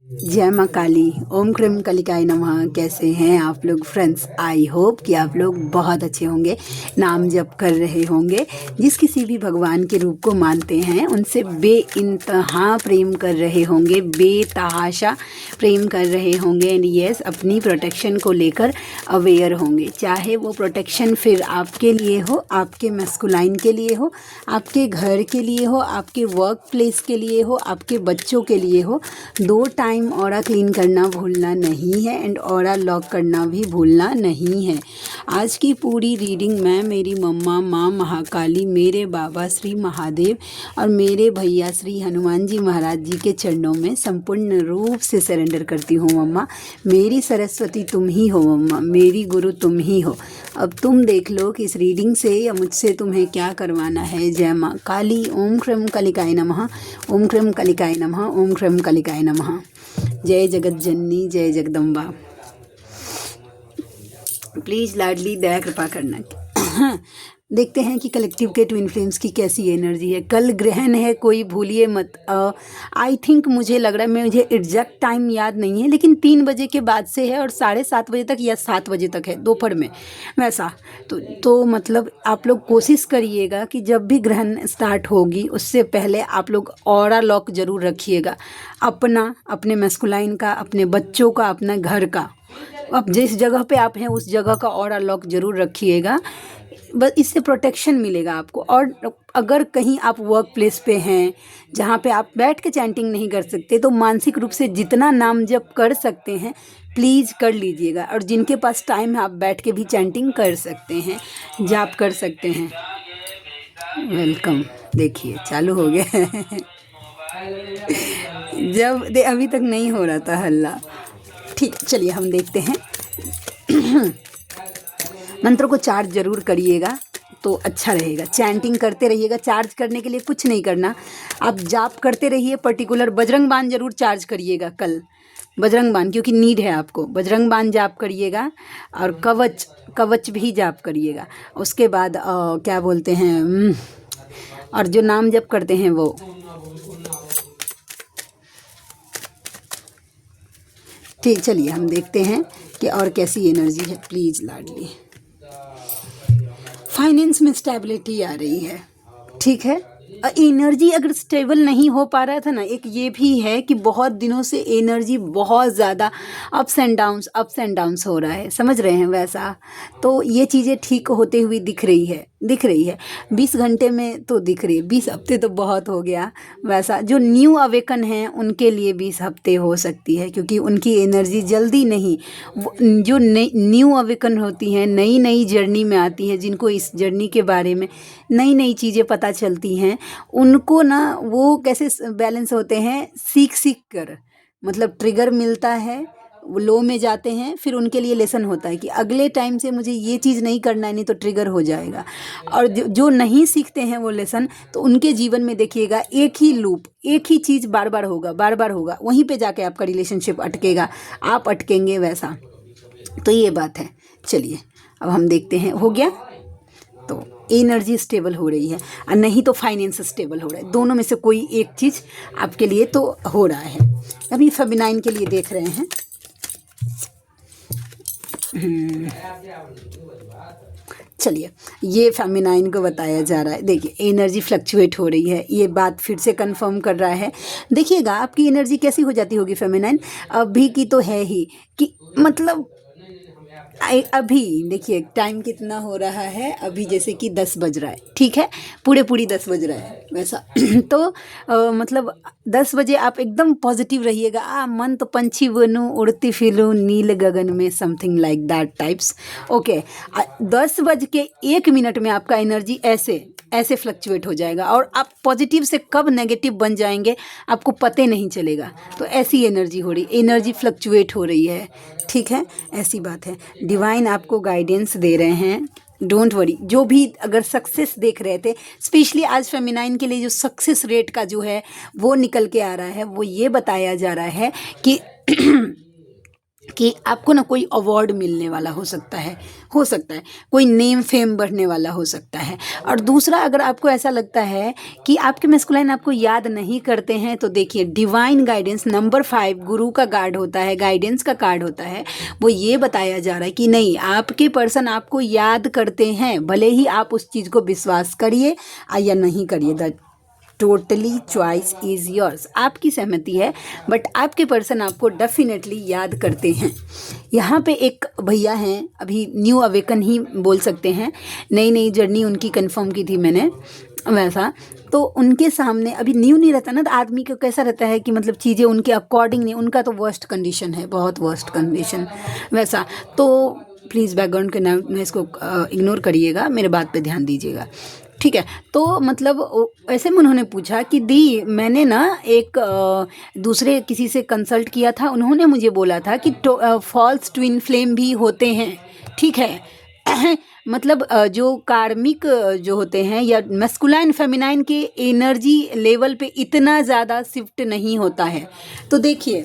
जय माँ काली। ओम क्रीम कलिकाय नमः। कैसे हैं आप लोग फ्रेंड्स? आई होप कि आप लोग बहुत अच्छे होंगे, नाम जप कर रहे होंगे, जिस किसी भी भगवान के रूप को मानते हैं उनसे बेइंतहा प्रेम कर रहे होंगे, बेतहाशा प्रेम कर रहे होंगे एंड यस अपनी प्रोटेक्शन को लेकर अवेयर होंगे। चाहे वो प्रोटेक्शन फिर आपके लिए हो, आपके मस्कुलाइन के लिए हो, आपके घर के लिए हो, आपके वर्क प्लेस के लिए हो, आपके बच्चों के लिए हो। 2 टाइम ऑरा क्लीन करना भूलना नहीं है एंड ऑरा लॉक करना भी भूलना नहीं है। आज की पूरी रीडिंग मैं मेरी मम्मा माँ महाकाली, मेरे बाबा श्री महादेव और मेरे भैया श्री हनुमान जी महाराज जी के चरणों में संपूर्ण रूप से सरेंडर करती हूँ। मम्मा मेरी सरस्वती तुम ही हो, मम्मा मेरी गुरु तुम ही हो। अब तुम देख लो कि इस रीडिंग से या मुझसे तुम्हें क्या करवाना है। जय माँ काली। ओम क्रीम कलिकाय नमः। ओम क्रीम कलिकाय नमः। ओम क्रीम कलिकाय नमः। जय जगत जननी, जय जगदम्बा। प्लीज़ लाडली दया कृपा करना। देखते हैं कि कलेक्टिव के ट्विन फ्लेम्स की कैसी एनर्जी है। कल ग्रहण है, कोई भूलिए मत। आई थिंक मुझे लग रहा है, मुझे एग्जैक्ट टाइम याद नहीं है, लेकिन 3 बजे के बाद से है और 7:30 बजे तक या 7 बजे तक है दोपहर में, वैसा। तो मतलब आप लोग कोशिश करिएगा कि जब भी ग्रहण स्टार्ट होगी उससे पहले आप लोग ऑरा लॉक जरूर रखिएगा, अपना, अपने मैस्कुलाइन का, अपने बच्चों का, अपना घर का। अब जिस जगह पे आप हैं उस जगह का ऑरा लॉक जरूर रखिएगा, बस इससे प्रोटेक्शन मिलेगा आपको। और अगर कहीं आप वर्क प्लेस पे हैं जहाँ पे आप बैठ के चैंटिंग नहीं कर सकते, तो मानसिक रूप से जितना नाम जप कर सकते हैं प्लीज़ कर लीजिएगा। और जिनके पास टाइम है आप बैठ के भी चैंटिंग कर सकते हैं, जाप कर सकते हैं। वेलकम। देखिए चालू हो गया। अभी तक नहीं हो रहा था हल्ला। ठीक, चलिए हम देखते हैं। मंत्र को चार्ज जरूर करिएगा तो अच्छा रहेगा। चैंटिंग करते रहिएगा। चार्ज करने के लिए कुछ नहीं करना, आप जाप करते रहिए। पर्टिकुलर बजरंग बाण जरूर चार्ज करिएगा कल, बजरंग बाण, क्योंकि नीड है आपको। बजरंग बाण जाप करिएगा और कवच भी जाप करिएगा। उसके बाद क्या बोलते हैं, और जो नाम जप करते हैं वो। ठीक, चलिए हम देखते हैं कि और कैसी एनर्जी है। प्लीज़ लाडली, फाइनेंस में स्टेबिलिटी आ रही है, ठीक है। एनर्जी अगर स्टेबल नहीं हो पा रहा था ना, एक ये भी है कि बहुत दिनों से एनर्जी बहुत ज़्यादा अप्स एंड डाउन्स हो रहा है, समझ रहे हैं वैसा। तो ये चीज़ें ठीक होते हुए दिख रही है 20 घंटे में तो दिख रही है। 20 हफ्ते तो बहुत हो गया वैसा। जो न्यू अवेकन हैं उनके लिए 20 हफ्ते हो सकती है, क्योंकि उनकी एनर्जी जल्दी नहीं, जो न्यू अवेकन होती हैं, नई नई जर्नी में आती हैं, जिनको इस जर्नी के बारे में नई नई चीज़ें पता चलती हैं, उनको ना वो कैसे बैलेंस होते हैं, सीख कर, मतलब ट्रिगर मिलता है, वो लो में जाते हैं, फिर उनके लिए लेसन होता है कि अगले टाइम से मुझे ये चीज़ नहीं करना है, नहीं तो ट्रिगर हो जाएगा। और जो नहीं सीखते हैं वो लेसन, तो उनके जीवन में देखिएगा एक ही लूप, एक ही चीज़ बार बार होगा, वहीं पे जाके आपका रिलेशनशिप अटकेगा, आप अटकेंगे वैसा। तो ये बात है। चलिए अब हम देखते हैं, हो गया तो एनर्जी स्टेबल हो रही है, और नहीं तो फाइनेंस स्टेबल हो रहा है। दोनों में से कोई एक चीज़ आपके लिए तो हो रहा है। अभी फेमिनाइन के लिए देख रहे हैं। चलिए, ये फेमिनाइन को बताया जा रहा है। देखिए एनर्जी फ्लक्चुएट हो रही है, ये बात फिर से कंफर्म कर रहा है। देखिएगा आपकी एनर्जी कैसी हो जाती होगी फेमिनाइन, अभी की तो है ही कि मतलब अभी देखिए टाइम कितना हो रहा है, अभी जैसे कि 10 बज रहा है, ठीक है, पूरी 10 बज रहा है वैसा। तो मतलब 10 बजे आप एकदम पॉजिटिव रहिएगा। मन तो पंछी बनूं, उड़ती फिरूं नील गगन में, something like that types. Okay, 10:01 में आपका एनर्जी ऐसे फ्लक्चुएट हो जाएगा, और आप पॉजिटिव से कब नेगेटिव बन जाएंगे आपको पता नहीं चलेगा। तो ऐसी एनर्जी हो रही, एनर्जी फ्लक्चुएट हो रही है, ठीक है, ऐसी बात है। डिवाइन आपको गाइडेंस दे रहे हैं, डोंट वरी। जो भी अगर सक्सेस देख रहे थे, स्पेशली आज फेमिनाइन के लिए जो सक्सेस रेट का जो है वो निकल के आ रहा है, वो ये बताया जा रहा है कि कि आपको ना कोई अवार्ड मिलने वाला हो सकता है, कोई नेम फेम बढ़ने वाला हो सकता है। और दूसरा, अगर आपको ऐसा लगता है कि आपके मैस्कुलाइन आपको याद नहीं करते हैं, तो देखिए डिवाइन गाइडेंस नंबर 5 गुरु का कार्ड होता है, गाइडेंस का कार्ड होता है। वो ये बताया जा रहा है कि नहीं, आपके पर्सन आपको याद करते हैं, भले ही आप उस चीज़ को विश्वास करिए या नहीं करिए। That totally choice is yours, आपकी सहमति है, बट आपके पर्सन आपको डेफिनेटली याद करते हैं। यहाँ पे एक भैया हैं, अभी न्यू अवेकन ही बोल सकते हैं, नई नई जर्नी उनकी कंफर्म की थी मैंने वैसा। तो उनके सामने अभी न्यू नहीं रहता ना, तो आदमी को कैसा रहता है कि मतलब चीज़ें उनके अकॉर्डिंग नहीं, उनका तो वर्स्ट कंडीशन है, बहुत वर्स्ट कंडीशन वैसा। तो प्लीज़ बैकग्राउंड के नॉइज़ को इग्नोर करिएगा, मेरे बात पे ध्यान दीजिएगा, ठीक है। तो मतलब ऐसे में उन्होंने पूछा कि दी, मैंने ना एक दूसरे किसी से कंसल्ट किया था, उन्होंने मुझे बोला था कि फॉल्स ट्विन फ्लेम भी होते हैं, ठीक है। मतलब जो कार्मिक जो होते हैं या मैस्कुलाइन फेमिनाइन के एनर्जी लेवल पे इतना ज़्यादा शिफ्ट नहीं होता है। तो देखिए,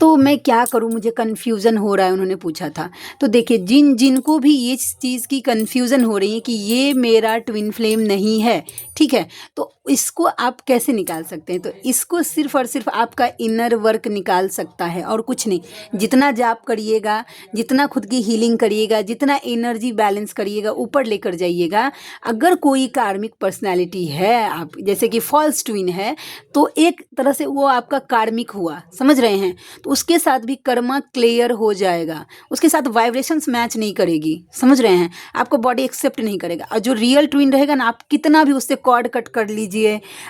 तो मैं क्या करूं, मुझे कन्फ्यूज़न हो रहा है, उन्होंने पूछा था। तो देखिए, जिनको भी ये चीज़ की कन्फ्यूज़न हो रही है कि ये मेरा ट्विन फ्लेम नहीं है, ठीक है, तो इसको आप कैसे निकाल सकते हैं? तो इसको सिर्फ और सिर्फ आपका इनर वर्क निकाल सकता है, और कुछ नहीं। जितना जाप करिएगा, जितना खुद की हीलिंग करिएगा, जितना एनर्जी बैलेंस करिएगा, ऊपर लेकर जाइएगा। अगर कोई कार्मिक पर्सनैलिटी है, आप जैसे कि फॉल्स ट्विन है, तो एक तरह से वो आपका कार्मिक हुआ, समझ रहे हैं। तो उसके साथ भी कर्मा क्लियर हो जाएगा, उसके साथ वाइब्रेशंस मैच नहीं करेगी, समझ रहे हैं, आपको बॉडी एक्सेप्ट नहीं करेगा। और जो रियल ट्विन रहेगा ना, आप कितना भी उससे कॉर्ड कट कर लीजिए,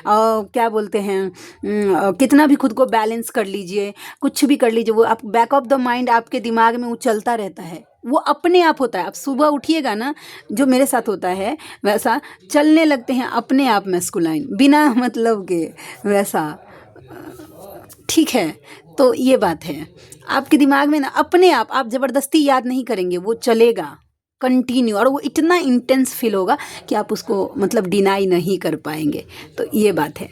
क्या बोलते हैं, कितना भी खुद को बैलेंस कर लीजिए, कुछ भी कर लीजिए, वो आप बैक ऑफ द माइंड आपके दिमाग में वो चलता रहता है, वो अपने आप होता है। आप सुबह उठिएगा ना, जो मेरे साथ होता है वैसा चलने लगते हैं अपने आप मैस्कुलाइन, बिना मतलब के वैसा, ठीक है। तो ये बात है, आपके दिमाग में ना अपने आप ज़बरदस्ती याद नहीं करेंगे, वो चलेगा कंटिन्यू, और वो इतना इंटेंस फील होगा कि आप उसको मतलब डिनाई नहीं कर पाएंगे। तो ये बात है।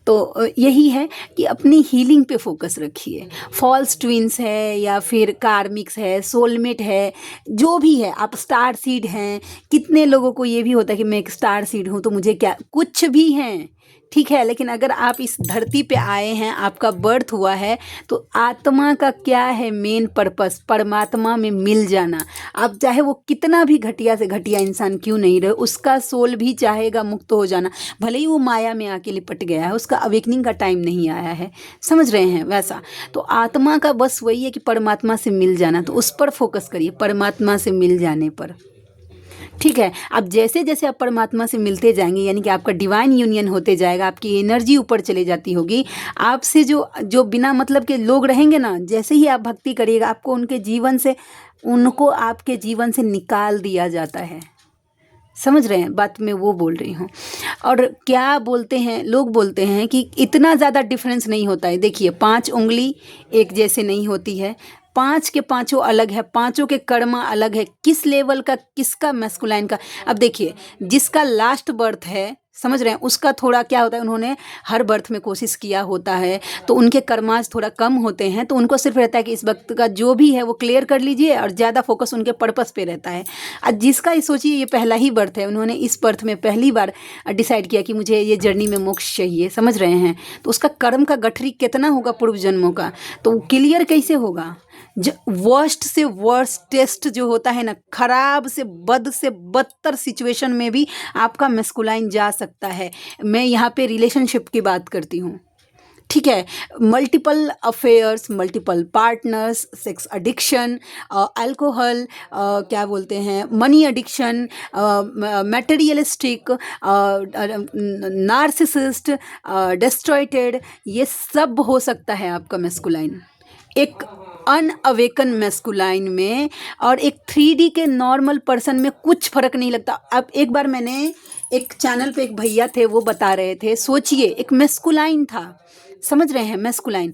तो यही है कि अपनी हीलिंग पे फोकस रखिए। फॉल्स ट्विंस है या फिर कार्मिक्स है, सोलमेट है, जो भी है, आप स्टार सीड हैं। कितने लोगों को ये भी होता है कि मैं एक स्टार सीड हूँ, तो मुझे क्या, कुछ भी हैं, ठीक है। लेकिन अगर आप इस धरती पे आए हैं, आपका बर्थ हुआ है, तो आत्मा का क्या है मेन पर्पस, परमात्मा में मिल जाना। आप चाहे वो कितना भी घटिया से घटिया इंसान क्यों नहीं रहे, उसका सोल भी चाहेगा मुक्त हो जाना, भले ही वो माया में आके लिपट गया है, उसका अवेकनिंग का टाइम नहीं आया है, समझ रहे हैं वैसा। तो आत्मा का बस वही है कि परमात्मा से मिल जाना, तो उस पर फोकस करिए, परमात्मा से मिल जाने पर, ठीक है। अब जैसे जैसे आप परमात्मा से मिलते जाएंगे, यानी कि आपका डिवाइन यूनियन होते जाएगा, आपकी एनर्जी ऊपर चले जाती होगी। आपसे जो जो बिना मतलब के लोग रहेंगे ना, जैसे ही आप भक्ति करिएगा, आपको उनको आपके जीवन से निकाल दिया जाता है, समझ रहे हैं बात, मैं वो बोल रही हूँ। और क्या बोलते हैं लोग, बोलते हैं कि इतना ज़्यादा डिफरेंस नहीं होता है। देखिए, 5 उंगली एक जैसे नहीं होती है, 5 के पाँचों अलग है, पाँचों के कर्मा अलग है, किस लेवल का, किसका मैस्कुलाइन का। अब देखिए, जिसका लास्ट बर्थ है, समझ रहे हैं, उसका थोड़ा क्या होता है, उन्होंने हर बर्थ में कोशिश किया होता है, तो उनके कर्माज थोड़ा कम होते हैं, तो उनको सिर्फ रहता है कि इस वक्त का जो भी है वो क्लियर कर लीजिए, और ज़्यादा फोकस उनके पर्पस पे रहता है। और जिसका ये सोचिए, ये पहला ही बर्थ है, उन्होंने इस बर्थ में पहली बार डिसाइड किया कि मुझे ये जर्नी में मोक्ष चाहिए, समझ रहे हैं, तो उसका कर्म का गठरी कितना होगा पूर्व जन्मों का, तो क्लियर कैसे होगा। वर्स्ट से वर्स्ट टेस्ट जो होता है ना, खराब से बदतर सिचुएशन में भी आपका मैस्कुलाइन जा सकता है। मैं यहाँ पे रिलेशनशिप की बात करती हूँ, ठीक है। Multiple affairs, multiple partners, addiction, addiction, alcohol, क्या बोलते हैं, मनी एडिक्शन, मटेरियलिस्टिक, नार्सिसिस्ट, डिस्ट्रॉयटेड, ये सब हो सकता है आपका मैस्कुलाइन एक अनअवेकन मैस्कुलाइन में। और एक 3D के नॉर्मल पर्सन में कुछ फ़र्क नहीं लगता। अब एक बार मैंने एक चैनल पे एक भैया थे, वो बता रहे थे, सोचिए एक मैस्कुलाइन था, समझ रहे हैं, मैस्कुलाइन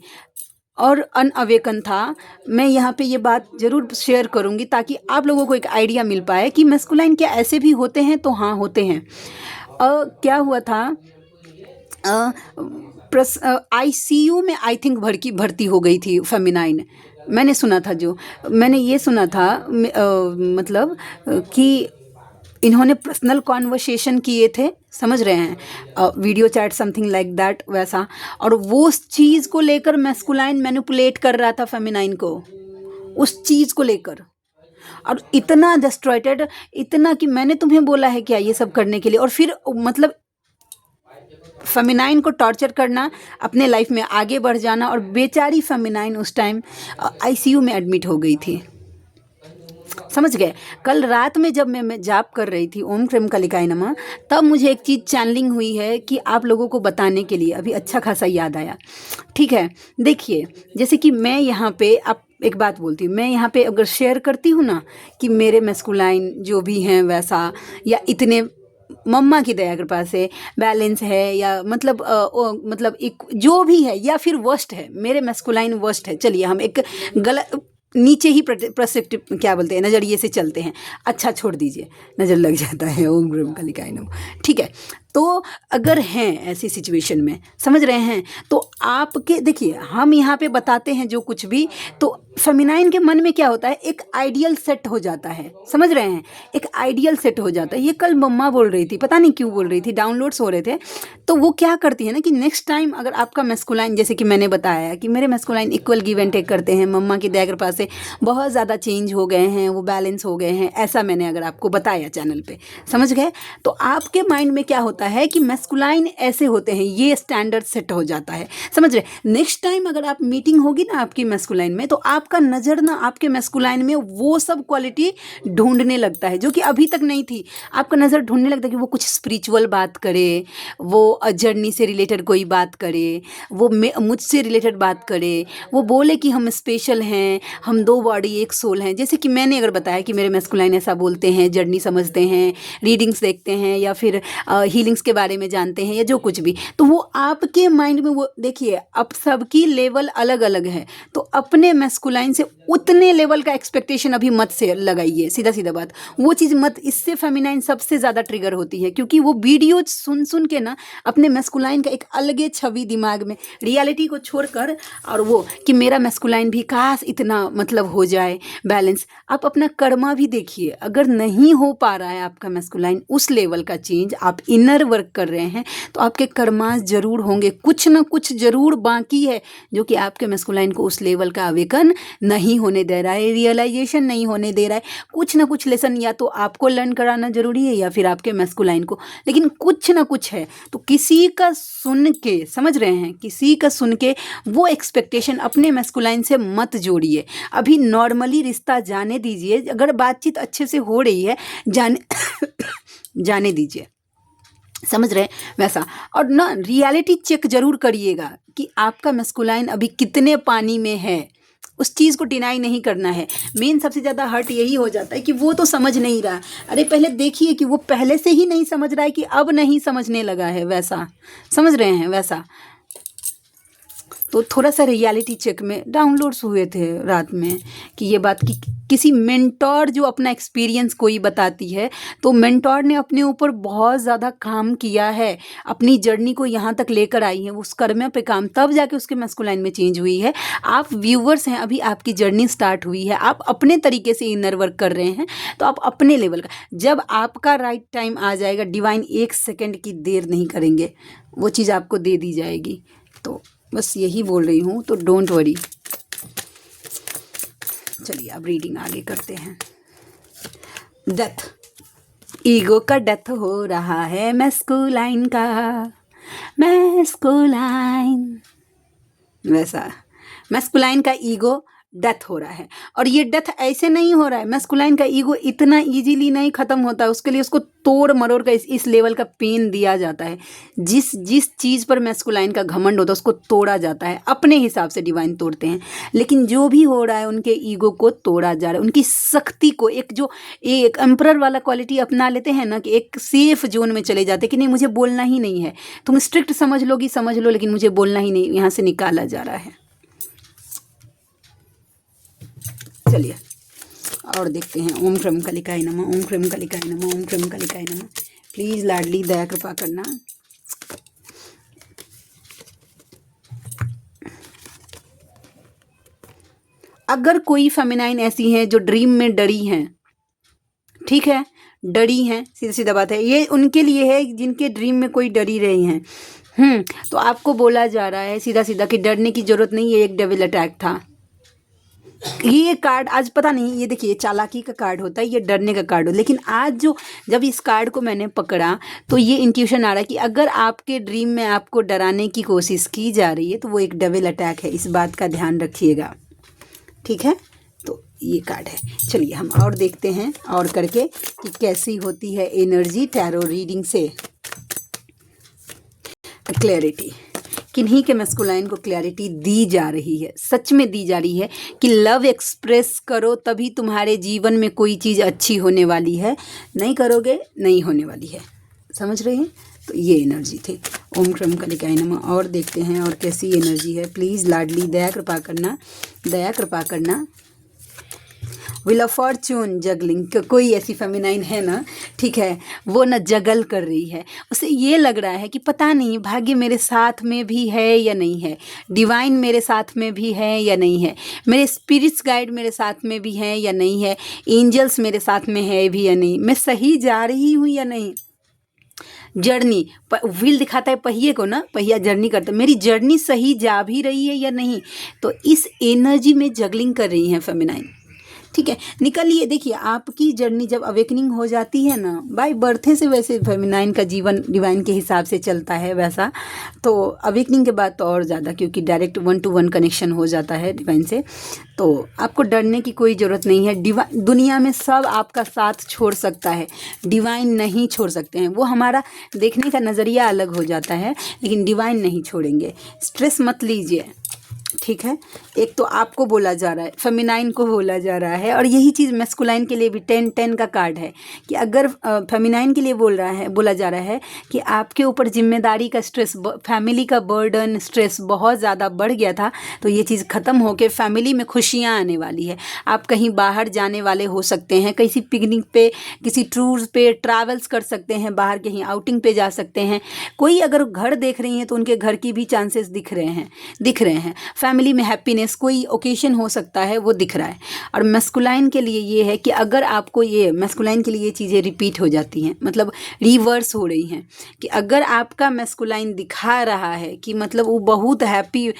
और अनअवेकन था। मैं यहाँ पे ये बात ज़रूर शेयर करूँगी ताकि आप लोगों को एक आइडिया मिल पाए कि मैस्कुलाइन क्या ऐसे भी होते हैं, तो हाँ होते हैं। क्या हुआ था, ICU में आई थिंक भर्ती हो गई थी फेमिनाइन, मैंने सुना था, जो मैंने ये सुना था मतलब कि इन्होंने पर्सनल कॉन्वर्सेशन किए थे, समझ रहे हैं, video chat something like that वैसा, और वो उस चीज़ को लेकर मैस्कुलाइन मैनिपुलेट कर रहा था फेमिनाइन को, उस चीज़ को लेकर, और इतना डिस्ट्रॉयटेड, इतना कि मैंने तुम्हें बोला है क्या ये सब करने के लिए, और फिर मतलब फेमिनाइन को टॉर्चर करना, अपने लाइफ में आगे बढ़ जाना। और बेचारी फेमिनाइन उस टाइम आईसीयू में एडमिट हो गई थी, समझ गए। कल रात में जब मैं जाप कर रही थी ओम क्रीम कलिकाय नमः, तब मुझे एक चीज़ चैनलिंग हुई है कि आप लोगों को बताने के लिए अभी अच्छा खासा याद आया। ठीक है, देखिए, जैसे कि मैं यहाँ पे, आप एक बात बोलती हूँ, मैं यहाँ पे अगर शेयर करती हूँ ना कि मेरे मैस्कुलाइन जो भी हैं वैसा, या इतने मम्मा की दया कृपा से बैलेंस है, या मतलब मतलब एक जो भी है, या फिर वर्स्ट है, मेरे मैस्कुलाइन वर्स्ट है, चलिए हम एक गलत नीचे ही प्रसेप्टिव क्या बोलते हैं, नज़रिए से चलते हैं, अच्छा छोड़ दीजिए, नज़र लग जाता है, ओम ग्रम कलिकाय नमः। ठीक है, तो अगर हैं ऐसी सिचुएशन में, समझ रहे हैं, तो आपके देखिए, हम यहाँ पे बताते हैं जो कुछ भी, तो फेमिनाइन के मन में क्या होता है, एक आइडियल सेट हो जाता है, समझ रहे हैं, एक आइडियल सेट हो जाता है। ये कल मम्मा बोल रही थी, पता नहीं क्यों बोल रही थी, डाउनलोड्स हो रहे थे, तो वो क्या करती है ना कि नेक्स्ट टाइम अगर आपका मैस्कुलाइन, जैसे कि मैंने बताया कि मेरे masculine equal give and take करते हैं, मम्मा की दया कृपा से बहुत ज़्यादा चेंज हो गए हैं, वो बैलेंस हो गए हैं, ऐसा मैंने अगर आपको बताया चैनल पे, समझ गए, तो आपके माइंड में क्या होता है कि मैस्कुलाइन ऐसे होते हैं, ये स्टैंडर्ड सेट हो जाता है, समझ रहे। नेक्स्ट टाइम अगर आप मीटिंग होगी ना आपकी मैस्कुलाइन में, तो आपका नज़र ना आपके मैस्कुलाइन में वो सब क्वालिटी ढूंढने लगता है जो कि अभी तक नहीं थी। आपका नज़र ढूंढने लगता है कि वो कुछ स्पिरिचुअल बात करे, वो जर्नी से रिलेटेड कोई बात करे, वो मुझसे रिलेटेड बात करे, वो बोले कि हम स्पेशल हैं, हम दो बॉडी एक सोल हैं। जैसे कि मैंने अगर बताया कि मेरे मैस्कुलाइन ऐसा बोलते हैं, जर्नी समझते हैं, रीडिंग्स देखते हैं, या फिर हीलिंग्स के बारे में जानते हैं, या जो कुछ भी, तो वो आपके माइंड में, वो देखिए अब सबकी लेवल अलग अलग है, तो अपने मैस्कुलाइन से उतने लेवल का एक्सपेक्टेशन अभी मत से लगाइए, सीधा सीधा बात, वो चीज़ मत, इससे फेमिनाइन सबसे ज़्यादा ट्रिगर होती है, क्योंकि वो वीडियो सुन सुन के ना अपने मैस्कुलाइन का एक अलगे छवि दिमाग में, रियलिटी को छोड़कर, और वो कि मेरा मैस्कुलाइन भी काश इतना मतलब हो जाए बैलेंस। आप अपना कर्मा भी देखिए, अगर नहीं हो पा रहा है आपका मैस्कुलाइन उस लेवल का चेंज, आप इनर वर्क कर रहे हैं, तो आपके कर्मास जरूर होंगे, कुछ ना कुछ जरूर बाकी है जो कि आपके मैस्कुलाइन को उस लेवल का अवेकन नहीं होने दे रहा है, रियलाइजेशन नहीं होने दे रहा है। कुछ ना कुछ लेसन या तो आपको लर्न कराना जरूरी है, या फिर आपके मैस्कुलाइन को, लेकिन कुछ ना कुछ है। तो किसी का सुन के, समझ रहे हैं, किसी का सुन के वो एक्सपेक्टेशन अपने मैस्कुलाइन से मत जोड़िए। अभी नॉर्मली रिश्ता जाने दीजिए, अगर बातचीत अच्छे से हो रही है जाने जाने दीजिए, समझ रहे हैं वैसा। और ना रियलिटी चेक जरूर करिएगा कि आपका मैस्कुलाइन अभी कितने पानी में है, उस चीज़ को डिनाई नहीं करना है। मेन सबसे ज़्यादा हर्ट यही हो जाता है कि वो तो समझ नहीं रहा। अरे पहले देखिए कि वो पहले से ही नहीं समझ रहा है कि अब नहीं समझने लगा है, वैसा, समझ रहे हैं वैसा। तो थोड़ा सा रियलिटी चेक में डाउनलोड्स हुए थे रात में कि ये बात कि किसी मेंटोर जो अपना एक्सपीरियंस कोई बताती है, तो मेंटोर ने अपने ऊपर बहुत ज़्यादा काम किया है, अपनी जर्नी को यहाँ तक लेकर आई है, उस कर्म पे काम, तब जाके उसके मैस्कुलाइन में चेंज हुई है। आप व्यूवर्स हैं, अभी आपकी जर्नी स्टार्ट हुई है, आप अपने तरीके से इनर वर्क कर रहे हैं, तो आप अपने लेवल का, जब आपका राइट टाइम आ जाएगा, डिवाइन 1 सेकंड की देर नहीं करेंगे, वो चीज़ आपको दे दी जाएगी। तो बस यही बोल रही हूँ, तो डोंट वरी। चलिए अब रीडिंग आगे करते हैं। डेथ, ईगो का डेथ हो रहा है, मैस्कुलाइन का, मैस्कुलाइन वैसा, मैस्कुलाइन का ईगो डेथ हो रहा है। और ये डेथ ऐसे नहीं हो रहा है, मैस्कुलाइन का ईगो इतना इजीली नहीं ख़त्म होता है, उसके लिए उसको तोड़ मरोड़ का इस लेवल का पेन दिया जाता है। जिस जिस चीज़ पर मैस्कुलाइन का घमंड होता है उसको तोड़ा जाता है, अपने हिसाब से डिवाइन तोड़ते हैं। लेकिन जो भी हो रहा है उनके ईगो को तोड़ा जा रहा है, उनकी शक्ति को, एक जो एक एम्परर वाला क्वालिटी अपना लेते हैं ना, कि एक सेफ जोन में चले जाते हैं कि नहीं मुझे बोलना ही नहीं है, तुम स्ट्रिक्ट समझ लोगी समझ लो, लेकिन मुझे बोलना ही नहीं, यहाँ से निकाला जा रहा है। चलिए और देखते हैं। ओम क्रम कलिकाय नमः, ओम क्रम कलिकाय नमः, ओम क्रम कलिकाय नमः। प्लीज़ लाडली दया कृपा करना। अगर कोई फेमिनाइन ऐसी हैं जो ड्रीम में डरी हैं, ठीक है, डरी हैं, सीधी सीधा बात है, ये उनके लिए है जिनके ड्रीम में कोई डरी रही हैं। तो आपको बोला जा रहा है सीधा सीधा कि डरने की जरूरत नहीं, ये एक डेविल अटैक था। ये कार्ड आज पता नहीं, ये देखिए चालाकी का कार्ड होता है, ये डरने का कार्ड हो, लेकिन आज जब इस कार्ड को मैंने पकड़ा तो ये इंट्यूशन आ रहा है कि अगर आपके ड्रीम में आपको डराने की कोशिश की जा रही है तो वो एक डेविल अटैक है, इस बात का ध्यान रखिएगा, ठीक है। तो ये कार्ड है। चलिए हम और देखते हैं और करके कि कैसी होती है एनर्जी टैरो रीडिंग से। क्लैरिटी, किन्हीं के मैस्कुलाइन को क्लैरिटी दी जा रही है, सच में दी जा रही है कि लव एक्सप्रेस करो तभी तुम्हारे जीवन में कोई चीज़ अच्छी होने वाली है, नहीं करोगे नहीं होने वाली है। समझ रहे हैं? तो ये एनर्जी थी। ओम क्रम कलिकाय नमः। और देखते हैं और कैसी एनर्जी है। प्लीज़ लाडली दया कृपा करना, दया कृपा करना। व्हील ऑफ फॉर्च्यून जगलिंग, कोई ऐसी फेमिनाइन है ना, ठीक है, वो ना जगल कर रही है, उसे ये लग रहा है कि पता नहीं भाग्य मेरे साथ में भी है या नहीं है, डिवाइन मेरे साथ में भी है या नहीं है, मेरे स्पिरिट्स गाइड मेरे साथ में भी हैं या नहीं है, एंजल्स मेरे साथ में है भी या नहीं, मैं सही जा रही हूँ या नहीं। जर्नी, व्हील दिखाता है पहिए को ना, पहिया जर्नी करता है, मेरी जर्नी सही जा भी रही है या नहीं। तो इस एनर्जी में जगलिंग कर रही हैं फेमिनाइन, ठीक है। निकलिए, देखिए आपकी जर्नी जब अवेकनिंग हो जाती है ना, बाय बर्थे से वैसे फेमिनाइन का जीवन डिवाइन के हिसाब से चलता है वैसा, तो अवेकनिंग के बाद तो और ज़्यादा, क्योंकि डायरेक्ट 1 to 1 कनेक्शन हो जाता है डिवाइन से, तो आपको डरने की कोई ज़रूरत नहीं है। दुनिया में सब आपका साथ छोड़ सकता है, डिवाइन नहीं छोड़ सकते हैं। वो हमारा देखने का नज़रिया अलग हो जाता है, लेकिन डिवाइन नहीं छोड़ेंगे। स्ट्रेस मत लीजिए, ठीक है। एक तो आपको बोला जा रहा है, फेमिनाइन को बोला जा रहा है, और यही चीज़ मैस्कुलाइन के लिए भी 10-10 का कार्ड है कि अगर फेमिनाइन के लिए बोला जा रहा है कि आपके ऊपर जिम्मेदारी का स्ट्रेस, फैमिली का बर्डन, स्ट्रेस बहुत ज़्यादा बढ़ गया था, तो ये चीज़ ख़त्म होकर फैमिली में खुशियाँ आने वाली है। आप कहीं बाहर जाने वाले हो सकते हैं, किसी पिकनिक पे, किसी टूर्स पे ट्रैवल्स कर सकते हैं, बाहर कहीं आउटिंग पे जा सकते हैं। कोई अगर घर देख रही हैं तो उनके घर की भी चांसेस दिख रहे हैं। फैमिली में हैप्पीनेस, कोई ओकेशन हो सकता है, वो दिख रहा है। और मैस्कुलाइन के लिए ये है कि अगर आपको ये मैस्कुलाइन के लिए ये चीज़ें रिपीट हो जाती हैं, मतलब रिवर्स हो रही हैं, कि अगर आपका मैस्कुलाइन दिखा रहा है कि मतलब वो बहुत हैप्पी,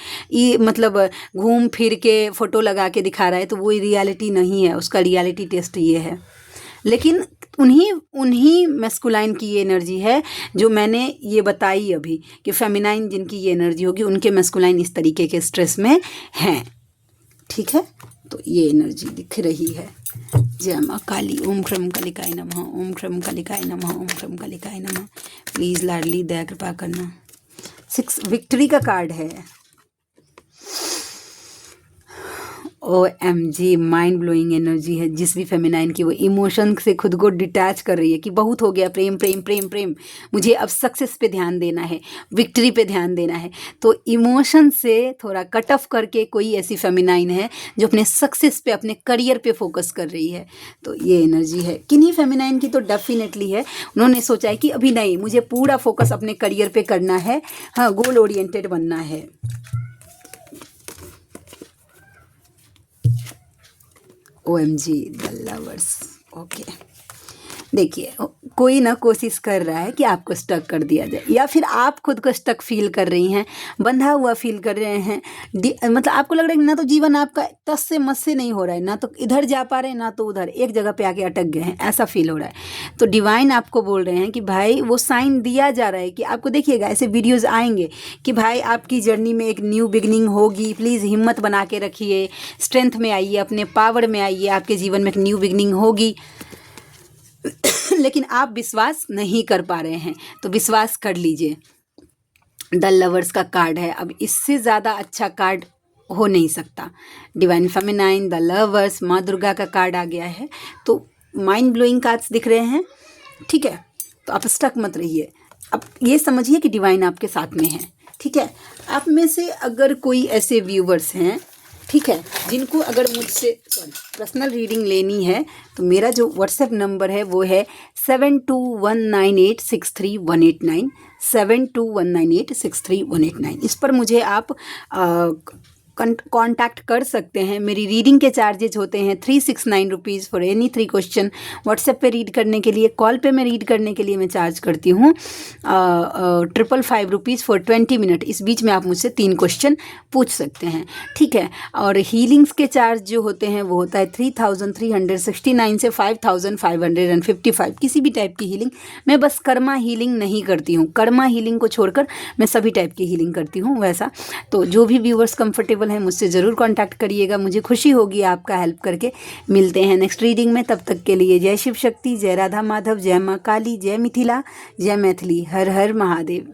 मतलब घूम फिर के फ़ोटो लगा के दिखा रहा है, तो वो रियलिटी नहीं है, उसका रियलिटी टेस्ट ये है। लेकिन उन्हीं मैस्कुलाइन की ये एनर्जी है जो मैंने ये बताई अभी, कि फेमिनाइन जिनकी ये एनर्जी होगी उनके मैस्कुलाइन इस तरीके के स्ट्रेस में हैं, ठीक है। तो ये एनर्जी दिख रही है। जय माँ काली। ओम क्रम कलिकाय नमः, ओम क्रम कलिकाय नमः, ओम क्रम कलिकाय नमः। प्लीज़ लाडली दया कृपा करना। 6 विक्ट्री का कार्ड है। OMG, माइंड ब्लोइंग एनर्जी है जिस भी फेमिनाइन की, वो इमोशन से खुद को डिटैच कर रही है कि बहुत हो गया, प्रेम प्रेम प्रेम प्रेम, मुझे अब सक्सेस पे ध्यान देना है, विक्ट्री पे ध्यान देना है। तो इमोशन से थोड़ा कट ऑफ करके कोई ऐसी फेमिनाइन है जो अपने सक्सेस पे, अपने करियर पे फोकस कर रही है। तो ये एनर्जी है किन्हीं फेमिनाइन की, तो डेफिनेटली है, उन्होंने सोचा है कि अभी नहीं, मुझे पूरा फोकस अपने करियर पे करना है, हाँ, गोल ओरिएंटेड बनना है। OMG the lovers. ओके, देखिए कोई ना कोशिश कर रहा है कि आपको स्टक कर दिया जाए, या फिर आप खुद को स्टक फील कर रही हैं, बंधा हुआ फील कर रहे हैं। मतलब आपको लग रहा है कि ना तो जीवन आपका तस से मस से नहीं हो रहा है, ना तो इधर जा पा रहे हैं ना तो उधर, एक जगह पे आके अटक गए हैं, ऐसा फील हो रहा है। तो डिवाइन आपको बोल रहे हैं कि भाई वो साइन दिया जा रहा है कि आपको, देखिएगा ऐसे वीडियोज़ आएंगे कि भाई आपकी जर्नी में एक न्यू बिगनिंग होगी, प्लीज़ हिम्मत बना के रखिए, स्ट्रेंथ में आइए, अपने पावर में आइए, आपके जीवन में एक न्यू बिगनिंग होगी। लेकिन आप विश्वास नहीं कर पा रहे हैं, तो विश्वास कर लीजिए। द लवर्स का कार्ड है, अब इससे ज़्यादा अच्छा कार्ड हो नहीं सकता। डिवाइन फेमिनाइन, द लवर्स, माँ दुर्गा का कार्ड आ गया है। तो माइंड ब्लोइंग कार्ड्स दिख रहे हैं, ठीक है। तो आप स्टक मत रहिए, अब ये समझिए कि डिवाइन आपके साथ में है, ठीक है। आप में से अगर कोई ऐसे व्यूवर्स हैं, ठीक है, जिनको अगर मुझसे पर्सनल रीडिंग लेनी है, तो मेरा जो व्हाट्सएप नंबर है वो है 7219863189, 7219863189। इस पर मुझे आप कांटेक्ट कर सकते हैं। मेरी रीडिंग के चार्जेज होते हैं 369 rupees for any 3 question. WhatsApp पे रीड करने के लिए, कॉल पे मैं रीड करने के लिए मैं चार्ज करती हूँ 555 रुपीज़ फॉर 20 मिनट। इस बीच में आप मुझसे 3 क्वेश्चन पूछ सकते हैं, ठीक है। और हीलिंग्स के चार्ज जो होते हैं वो होता है 3369 से 5555, किसी भी टाइप की हीलिंग। मैं बस कर्मा हीलिंग नहीं करती हूँ, कर्मा हीलिंग को छोड़कर मैं सभी टाइप की हीलिंग करती हूँ वैसा। तो जो भी व्यूवर्स कंफर्टेबल हैं मुझसे ज़रूर कांटेक्ट करिएगा, मुझे खुशी होगी आपका हेल्प करके। मिलते हैं नेक्स्ट रीडिंग में, तब तक के लिए जय शिव शक्ति, जय राधा माधव, जय माँ काली, जय मिथिला, जय मैथिली, हर हर महादेव।